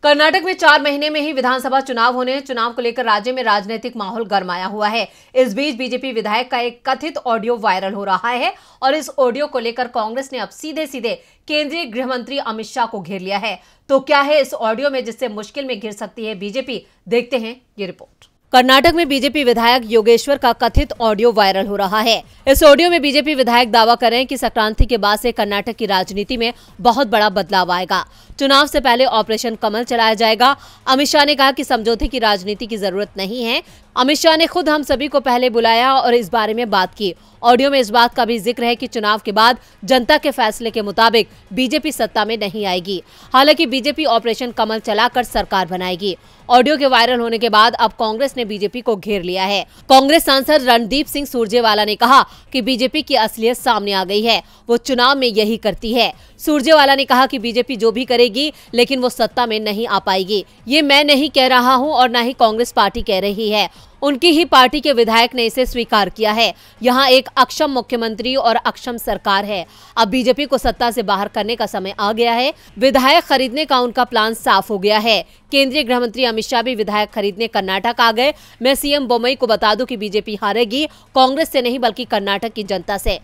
कर्नाटक में 4 महीने में ही विधानसभा चुनाव होने, चुनाव को लेकर राज्य में राजनीतिक माहौल गरमाया हुआ है। इस बीच बीजेपी विधायक का एक कथित ऑडियो वायरल हो रहा है और इस ऑडियो को लेकर कांग्रेस ने अब सीधे सीधे केंद्रीय गृह मंत्री अमित शाह को घेर लिया है। तो क्या है इस ऑडियो में जिससे मुश्किल में घिर सकती है बीजेपी? देखते हैं ये रिपोर्ट। कर्नाटक में बीजेपी विधायक योगेश्वर का कथित ऑडियो वायरल हो रहा है। इस ऑडियो में बीजेपी विधायक दावा कर रहे हैं कि संक्रांति के बाद से कर्नाटक की राजनीति में बहुत बड़ा बदलाव आएगा। चुनाव से पहले ऑपरेशन कमल चलाया जाएगा। अमित शाह ने कहा कि समझौते की राजनीति की जरूरत नहीं है। अमित शाह ने खुद हम सभी को पहले बुलाया और इस बारे में बात की। ऑडियो में इस बात का भी जिक्र है कि चुनाव के बाद जनता के फैसले के मुताबिक बीजेपी सत्ता में नहीं आएगी। हालांकि बीजेपी ऑपरेशन कमल चलाकर सरकार बनाएगी। ऑडियो के वायरल होने के बाद अब कांग्रेस ने बीजेपी को घेर लिया है। कांग्रेस सांसद रणदीप सिंह सुरजेवाला ने कहा कि बीजेपी की असलियत सामने आ गई है, वो चुनाव में यही करती है। सुरजेवाला ने कहा कि बीजेपी जो भी करेगी लेकिन वो सत्ता में नहीं आ पाएगी। ये मैं नहीं कह रहा हूं और न ही कांग्रेस पार्टी कह रही है, उनकी ही पार्टी के विधायक ने इसे स्वीकार किया है। यहाँ एक अक्षम मुख्यमंत्री और अक्षम सरकार है। अब बीजेपी को सत्ता से बाहर करने का समय आ गया है। विधायक खरीदने का उनका प्लान साफ हो गया है। केंद्रीय गृह मंत्री अमित शाह भी विधायक खरीदने कर्नाटक आ गए। मैं सीएम बोम्मई को बता दूं कि बीजेपी हारेगी, कांग्रेस से नहीं बल्कि कर्नाटक की जनता से।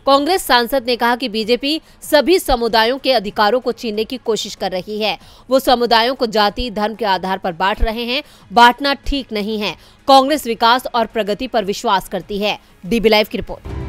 कांग्रेस सांसद ने कहा कि बीजेपी सभी समुदायों के अधिकारों को छीनने की कोशिश कर रही है। वो समुदायों को जाति धर्म के आधार पर बांट रहे हैं। बांटना ठीक नहीं है। कांग्रेस विकास और प्रगति पर विश्वास करती है। डीबी लाइव की रिपोर्ट।